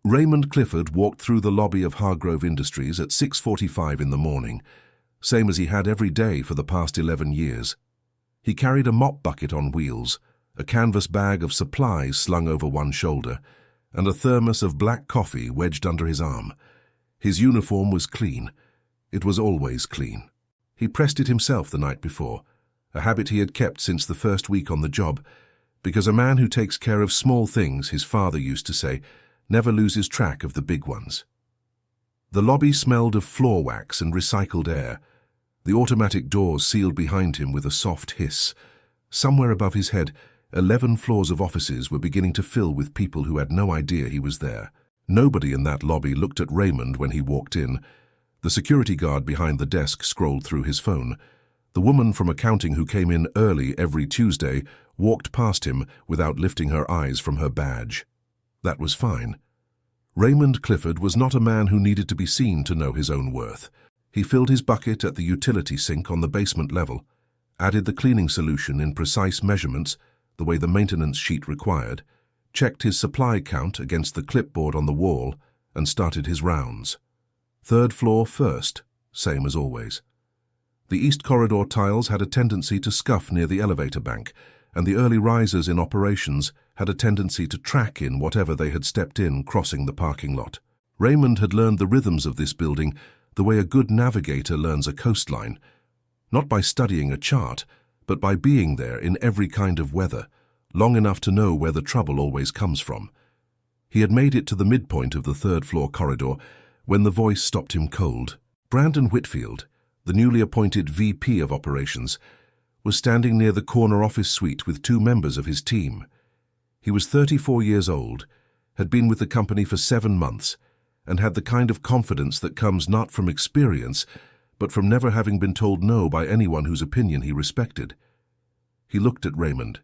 Raymond Clifford walked through the lobby of Hargrove Industries at 6:45 in the morning, same as he had every day for the past 11 years. He carried a mop bucket on wheels, a canvas bag of supplies slung over one shoulder, and a thermos of black coffee wedged under his arm. His uniform was clean. It was always clean. He pressed it himself the night before, a habit he had kept since the first week on the job, because a man who takes care of small things, his father used to say, never loses track of the big ones. The lobby smelled of floor wax and recycled air. The automatic doors sealed behind him with a soft hiss. Somewhere above his head, 11 floors of offices were beginning to fill with people who had no idea he was there. Nobody in that lobby looked at Raymond when he walked in. The security guard behind the desk scrolled through his phone. The woman from accounting who came in early every Tuesday walked past him without lifting her eyes from her badge. That was fine. Raymond Clifford was not a man who needed to be seen to know his own worth. He filled his bucket at the utility sink on the basement level, added the cleaning solution in precise measurements, the way the maintenance sheet required, checked his supply count against the clipboard on the wall, and started his rounds. Third floor first, same as always. The east corridor tiles had a tendency to scuff near the elevator bank, and the early risers in operations had a tendency to track in whatever they had stepped in crossing the parking lot. Raymond had learned the rhythms of this building the way a good navigator learns a coastline, not by studying a chart, but by being there in every kind of weather, long enough to know where the trouble always comes from. He had made it to the midpoint of the third-floor corridor when the voice stopped him cold. Brandon Whitfield, the newly appointed VP of Operations, was standing near the corner office suite with 2 members of his team. He was 34 years old, had been with the company for 7 months, and had the kind of confidence that comes not from experience, but from never having been told no by anyone whose opinion he respected. He looked at Raymond.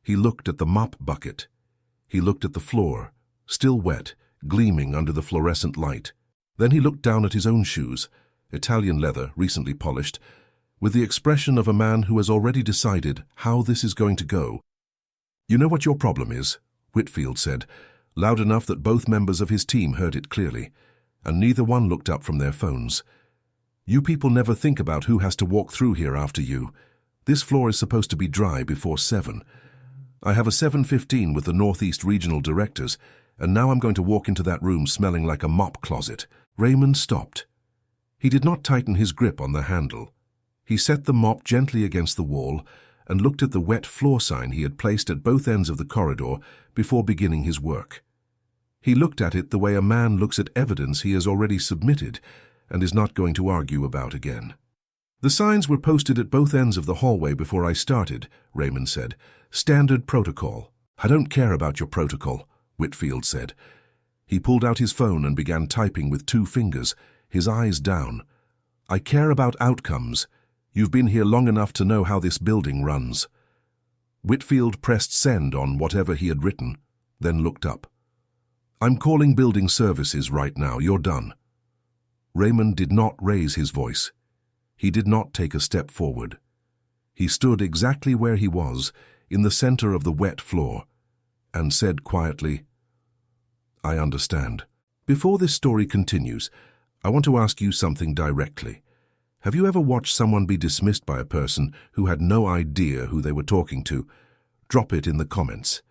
He looked at the mop bucket. He looked at the floor, still wet, gleaming under the fluorescent light. Then he looked down at his own shoes, Italian leather, recently polished, with the expression of a man who has already decided how this is going to go. "You know what your problem is," Whitfield said, loud enough that both members of his team heard it clearly, and neither one looked up from their phones. "You people never think about who has to walk through here after you. This floor is supposed to be dry before 7. I have a 7:15 with the Northeast Regional Directors, and now I'm going to walk into that room smelling like a mop closet." Raymond stopped. He did not tighten his grip on the handle. He set the mop gently against the wall and looked at the wet floor sign he had placed at both ends of the corridor before beginning his work. He looked at it the way a man looks at evidence he has already submitted and is not going to argue about again. "The signs were posted at both ends of the hallway before I started," Raymond said. "Standard protocol." "I don't care about your protocol," Whitfield said. He pulled out his phone and began typing with 2 fingers, his eyes down. "I care about outcomes. You've been here long enough to know how this building runs." Whitfield pressed send on whatever he had written, then looked up. "I'm calling building services right now. You're done." Raymond did not raise his voice. He did not take a step forward. He stood exactly where he was, in the center of the wet floor, and said quietly, "I understand." Before this story continues, I want to ask you something directly. Have you ever watched someone be dismissed by a person who had no idea who they were talking to? Drop it in the comments.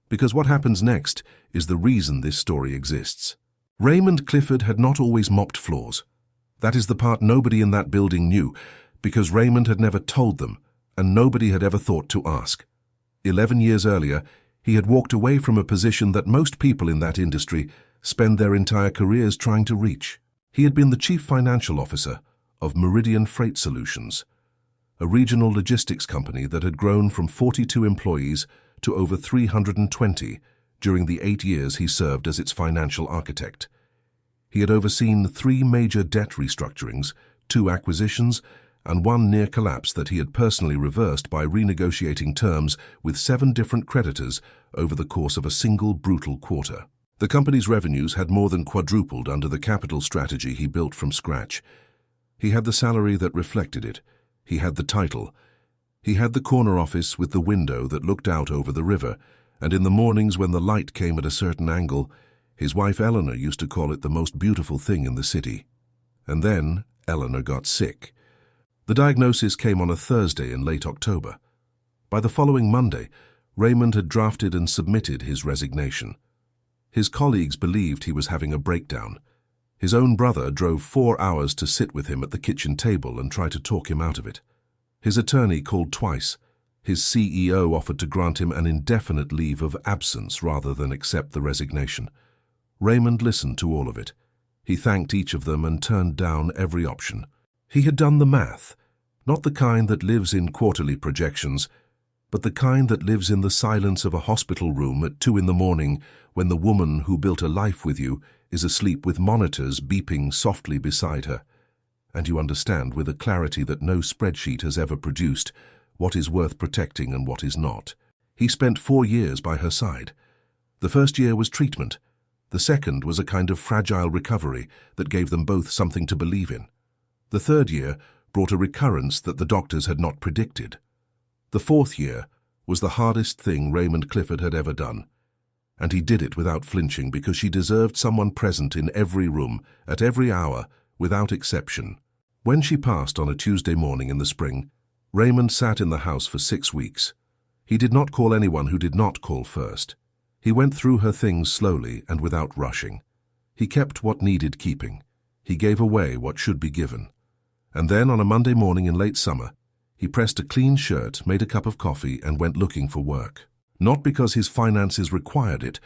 Because what happens next is the reason this story exists. Raymond Clifford had not always mopped floors. That is the part nobody in that building knew, because Raymond had never told them, and nobody had ever thought to ask. 11 years earlier, he had walked away from a position that most people in that industry spend their entire careers trying to reach. He had been the chief financial officer of Meridian Freight Solutions, a regional logistics company that had grown from 42 employees to over 320 during the 8 years he served as its financial architect. He had overseen 3 major debt restructurings, 2 acquisitions, and 1 near collapse that he had personally reversed by renegotiating terms with 7 different creditors over the course of a single brutal quarter. The company's revenues had more than quadrupled under the capital strategy he built from scratch. He had the salary that reflected it. He had the title. He had the corner office with the window that looked out over the river, and in the mornings when the light came at a certain angle, His wife Eleanor used to call it the most beautiful thing in the city. And then Eleanor got sick. The diagnosis came on a Thursday in late October. By the following Monday, Raymond had drafted and submitted his resignation. His colleagues believed he was having a breakdown. His own brother drove 4 hours to sit with him at the kitchen table and try to talk him out of it. His attorney called twice. His CEO offered to grant him an indefinite leave of absence rather than accept the resignation. Raymond listened to all of it. He thanked each of them and turned down every option. He had done the math, not the kind that lives in quarterly projections, but the kind that lives in the silence of a hospital room at 2 in the morning when the woman who built a life with you is asleep with monitors beeping softly beside her. And you understand with a clarity that no spreadsheet has ever produced what is worth protecting and what is not. He spent 4 years by her side. The first year was treatment. The second was a kind of fragile recovery that gave them both something to believe in. The third year brought a recurrence that the doctors had not predicted. The fourth year was the hardest thing Raymond Clifford had ever done, and he did it without flinching because she deserved someone present in every room, at every hour, without exception. When she passed on a Tuesday morning in the spring, Raymond sat in the house for 6 weeks. He did not call anyone who did not call first. He went through her things slowly and without rushing. He kept what needed keeping. He gave away what should be given. And then on a Monday morning in late summer, he pressed a clean shirt, made a cup of coffee, and went looking for work. Not because his finances required it.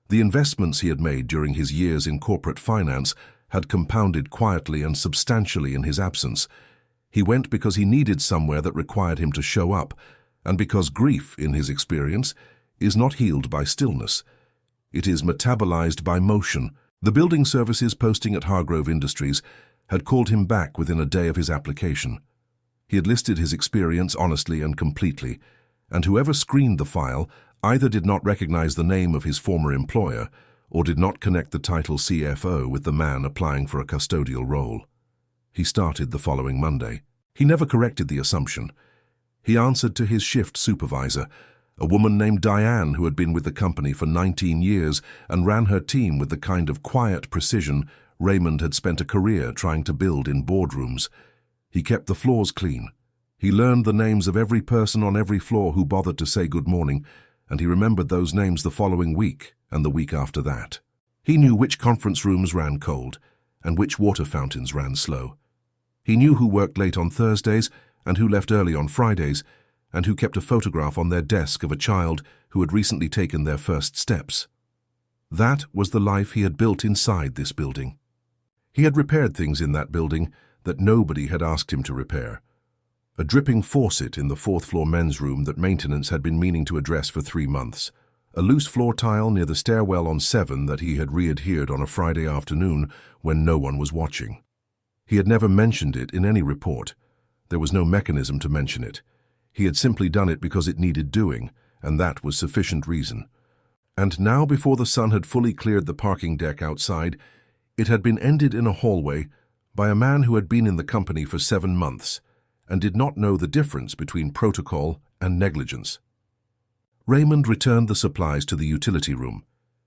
The investments he had made during his years in corporate finance had compounded quietly and substantially in his absence. He went because he needed somewhere that required him to show up, and because grief, in his experience, is not healed by stillness. It is metabolized by motion. The building services posting at Hargrove Industries had called him back within a day of his application. He had listed his experience honestly and completely, and whoever screened the file either did not recognize the name of his former employer or did not connect the title CFO with the man applying for a custodial role. He started the following Monday. He never corrected the assumption. He answered to his shift supervisor, a woman named Diane who had been with the company for 19 years and ran her team with the kind of quiet precision Raymond had spent a career trying to build in boardrooms. He kept the floors clean. He learned the names of every person on every floor who bothered to say good morning, and he remembered those names the following week and the week after that. He knew which conference rooms ran cold and which water fountains ran slow. He knew who worked late on Thursdays and who left early on Fridays, and who kept a photograph on their desk of a child who had recently taken their first steps. That was the life he had built inside this building. He had repaired things in that building that nobody had asked him to repair. A dripping faucet in the 4th-floor men's room that maintenance had been meaning to address for 3 months. A loose floor tile near the stairwell on 7 that he had re-adhered on a Friday afternoon when no one was watching. He had never mentioned it in any report. There was no mechanism to mention it. He had simply done it because it needed doing, and that was sufficient reason. And now, before the sun had fully cleared the parking deck outside, it had been ended in a hallway by a man who had been in the company for 7 months and did not know the difference between protocol and negligence. Raymond returned the supplies to the utility room.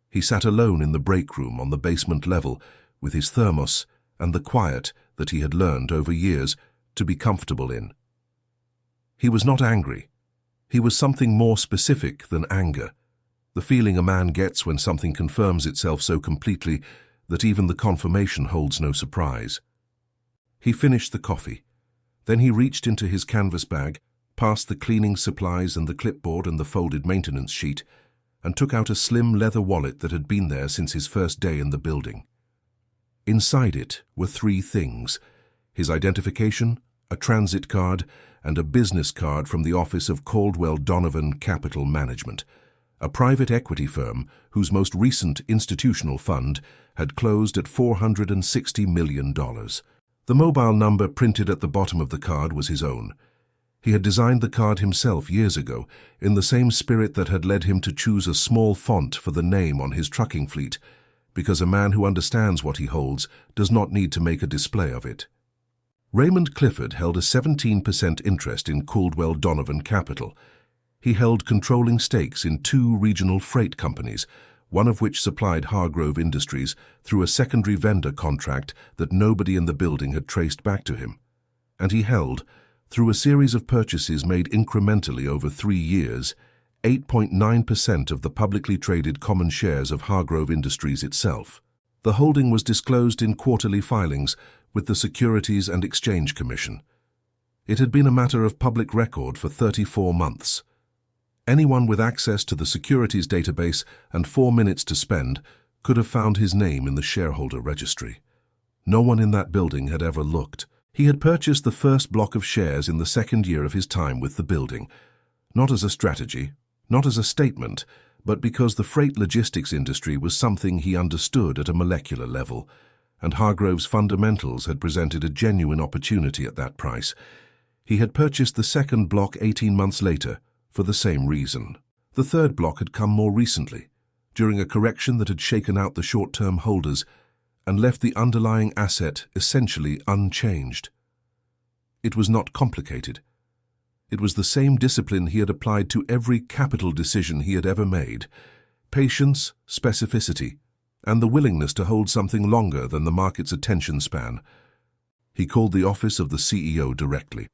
He sat alone in the break room on the basement level with his thermos and the quiet that he had learned over years to be comfortable in. He was not angry. He was something more specific than anger, the feeling a man gets when something confirms itself so completely that even the confirmation holds no surprise. He finished the coffee. Then he reached into his canvas bag, past the cleaning supplies and the clipboard and the folded maintenance sheet, and took out a slim leather wallet that had been there since his first day in the building. Inside it were 3 things: his identification, a transit card, and a business card from the office of Caldwell Donovan Capital Management, a private equity firm whose most recent institutional fund had closed at $460 million. The mobile number printed at the bottom of the card was his own. He had designed the card himself years ago, in the same spirit that had led him to choose a small font for the name on his trucking fleet, because a man who understands what he holds does not need to make a display of it. Raymond Clifford held a 17% interest in Caldwell Donovan Capital. He held controlling stakes in 2 regional freight companies, one of which supplied Hargrove Industries through a secondary vendor contract that nobody in the building had traced back to him. And he held, through a series of purchases made incrementally over 3 years, 8.9% of the publicly traded common shares of Hargrove Industries itself. The holding was disclosed in quarterly filings with the Securities and Exchange Commission. It had been a matter of public record for 34 months. Anyone with access to the securities database and 4 minutes to spend could have found his name in the shareholder registry. No one in that building had ever looked. He had purchased the first block of shares in the second year of his time with the building, not as a strategy, not as a statement, but because the freight logistics industry was something he understood at a molecular level, and Hargrove's fundamentals had presented a genuine opportunity at that price. He had purchased the second block 18 months later, for the same reason. The third block had come more recently, during a correction that had shaken out the short-term holders and left the underlying asset essentially unchanged. It was not complicated. It was the same discipline he had applied to every capital decision he had ever made: patience, specificity, and the willingness to hold something longer than the market's attention span. He called the office of the CEO directly.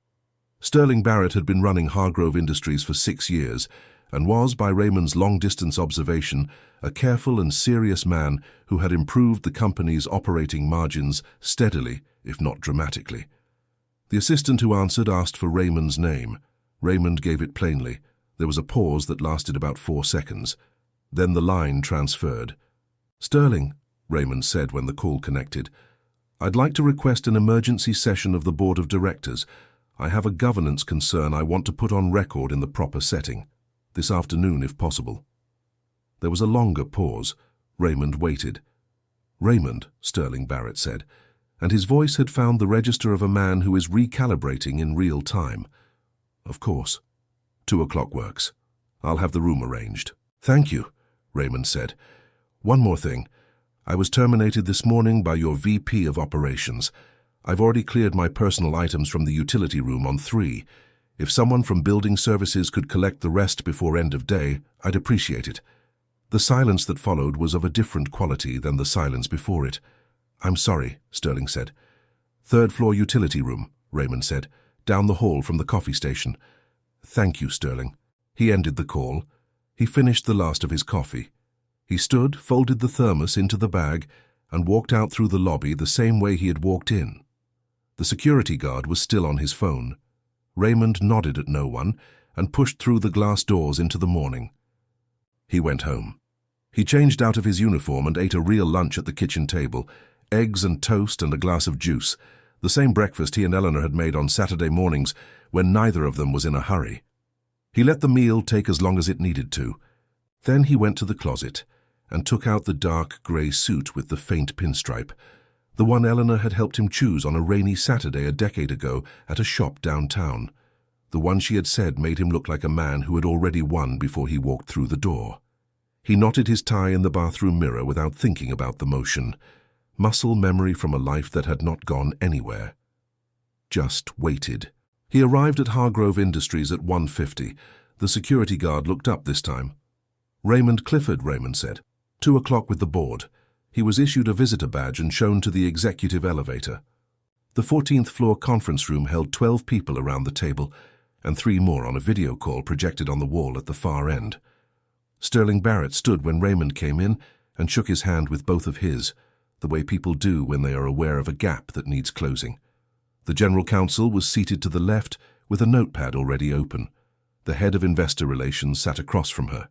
Sterling Barrett had been running Hargrove Industries for 6 years and was, by Raymond's long-distance observation, a careful and serious man who had improved the company's operating margins steadily, if not dramatically. The assistant who answered asked for Raymond's name. Raymond gave it plainly. There was a pause that lasted about 4 seconds. Then the line transferred. "Sterling," Raymond said when the call connected, "I'd like to request an emergency session of the board of directors. I have a governance concern I want to put on record in the proper setting. This afternoon, if possible." There was a longer pause. Raymond waited. "Raymond," Sterling Barrett said, and his voice had found the register of a man who is recalibrating in real time. "Of course. 2 o'clock works. I'll have the room arranged." "Thank you," Raymond said. "One more thing. I was terminated this morning by your VP of Operations. I've already cleared my personal items from the utility room on 3. If someone from Building Services could collect the rest before end of day, I'd appreciate it." The silence that followed was of a different quality than the silence before it. "I'm sorry," Sterling said. "3rd floor utility room," Raymond said, "down the hall from the coffee station." "Thank you, Sterling." He ended the call. He finished the last of his coffee. He stood, folded the thermos into the bag, and walked out through the lobby the same way he had walked in. The security guard was still on his phone. Raymond nodded at no one and pushed through the glass doors into the morning. He went home. He changed out of his uniform and ate a real lunch at the kitchen table: eggs and toast and a glass of juice, the same breakfast he and Eleanor had made on Saturday mornings when neither of them was in a hurry. He let the meal take as long as it needed to. Then he went to the closet and took out the dark grey suit with the faint pinstripe, the one Eleanor had helped him choose on a rainy Saturday a decade ago at a shop downtown, the one she had said made him look like a man who had already won before he walked through the door. He knotted his tie in the bathroom mirror without thinking about the motion, muscle memory from a life that had not gone anywhere. Just waited. He arrived at Hargrove Industries at 1:50. The security guard looked up this time. "Raymond Clifford," Raymond said. 2 o'clock with the board. He was issued a visitor badge and shown to the executive elevator. The 14th floor conference room held 12 people around the table, and 3 more on a video call projected on the wall at the far end. Sterling Barrett stood when Raymond came in and shook his hand with both of his, the way people do when they are aware of a gap that needs closing. The general counsel was seated to the left with a notepad already open. The head of investor relations sat across from her.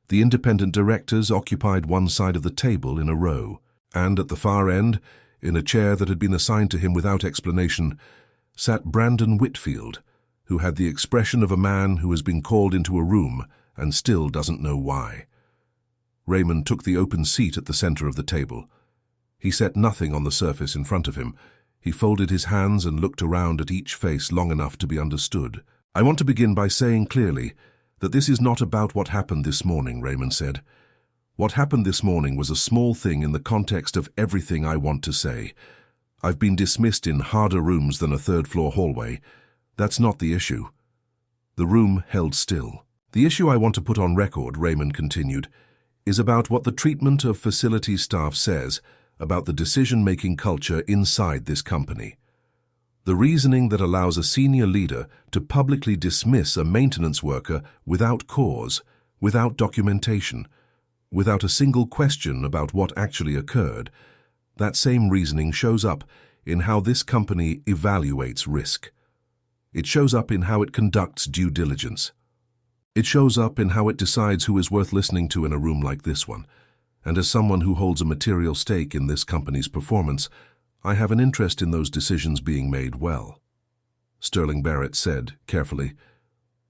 The independent directors occupied one side of the table in a row, and at the far end, in a chair that had been assigned to him without explanation, sat Brandon Whitfield, who had the expression of a man who has been called into a room and still doesn't know why. Raymond took the open seat at the center of the table. He set nothing on the surface in front of him. He folded his hands and looked around at each face long enough to be understood. "I want to begin by saying clearly that this is not about what happened this morning," Raymond said. "What happened this morning was a small thing in the context of everything I want to say. I've been dismissed in harder rooms than a 3rd-floor hallway. That's not the issue." The room held still. "The issue I want to put on record," Raymond continued, is about what the treatment of facility staff says about the decision-making culture inside this company. The reasoning that allows a senior leader to publicly dismiss a maintenance worker without cause, without documentation, without a single question about what actually occurred, that same reasoning shows up in how this company evaluates risk. It shows up in how it conducts due diligence. It shows up in how it decides who is worth listening to in a room like this one. And as someone who holds a material stake in this company's performance, I have an interest in those decisions being made well. Sterling Barrett said, carefully,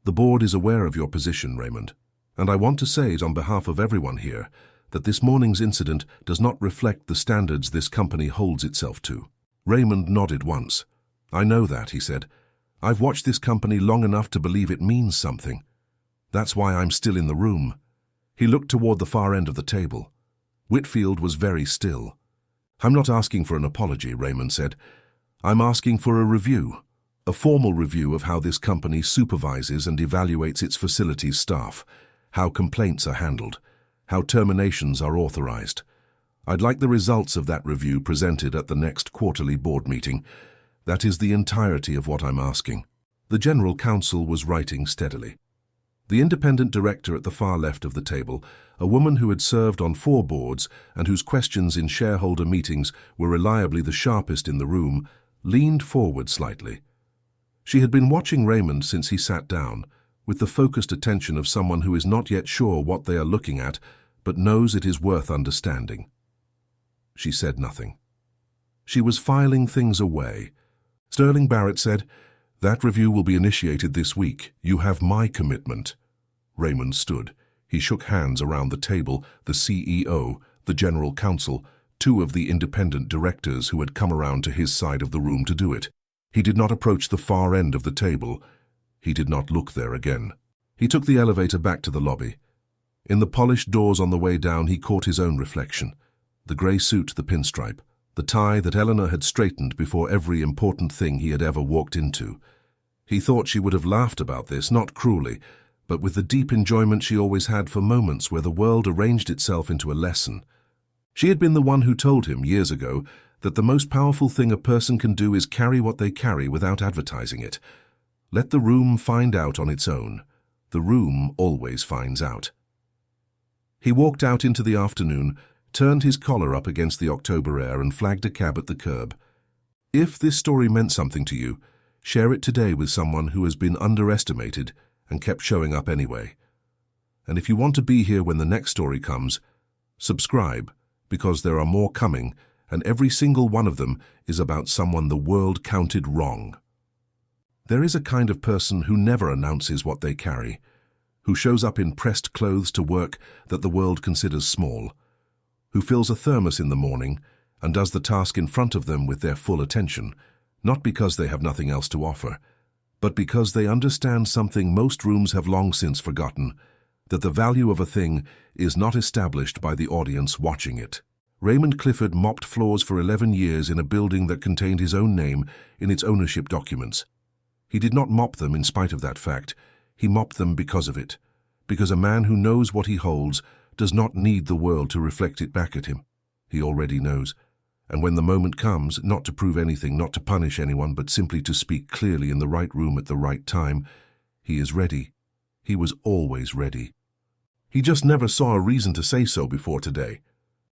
"The board is aware of your position, Raymond, and I want to say it on behalf of everyone here that this morning's incident does not reflect the standards this company holds itself to." Raymond nodded once. "I know that," he said. "I've watched this company long enough to believe it means something. That's why I'm still in the room." He looked toward the far end of the table. Whitfield was very still. "I'm not asking for an apology," Raymond said. "I'm asking for a review, a formal review of how this company supervises and evaluates its facilities staff, how complaints are handled, how terminations are authorized. I'd like the results of that review presented at the next quarterly board meeting. That is the entirety of what I'm asking." The general counsel was writing steadily. The independent director at the far left of the table, a woman who had served on 4 boards and whose questions in shareholder meetings were reliably the sharpest in the room, leaned forward slightly. She had been watching Raymond since he sat down, with the focused attention of someone who is not yet sure what they are looking at, but knows it is worth understanding. She said nothing. She was filing things away. Sterling Barrett said, "That review will be initiated this week. You have my commitment." Raymond stood. He shook hands around the table, the CEO, the general counsel, 2 of the independent directors who had come around to his side of the room to do it. He did not approach the far end of the table. He did not look there again. He took the elevator back to the lobby. In the polished doors on the way down, he caught his own reflection. The grey suit, the pinstripe, the tie that Eleanor had straightened before every important thing he had ever walked into. He thought she would have laughed about this, not cruelly, but with the deep enjoyment she always had for moments where the world arranged itself into a lesson. She had been the one who told him, years ago, that the most powerful thing a person can do is carry what they carry without advertising it. Let the room find out on its own. The room always finds out. He walked out into the afternoon, turned his collar up against the October air and flagged a cab at the curb. If this story meant something to you, share it today with someone who has been underestimated and kept showing up anyway. And if you want to be here when the next story comes, subscribe, because there are more coming, and every single one of them is about someone the world counted wrong. There is a kind of person who never announces what they carry, who shows up in pressed clothes to work that the world considers small, who fills a thermos in the morning and does the task in front of them with their full attention, not because they have nothing else to offer, but because they understand something most rooms have long since forgotten, that the value of a thing is not established by the audience watching it. Raymond Clifford mopped floors for 11 years in a building that contained his own name in its ownership documents. He did not mop them in spite of that fact. He mopped them because of it, because a man who knows what he holds does not need the world to reflect it back at him. He already knows. And when the moment comes, not to prove anything, not to punish anyone, but simply to speak clearly in the right room at the right time, he is ready. He was always ready. He just never saw a reason to say so before today.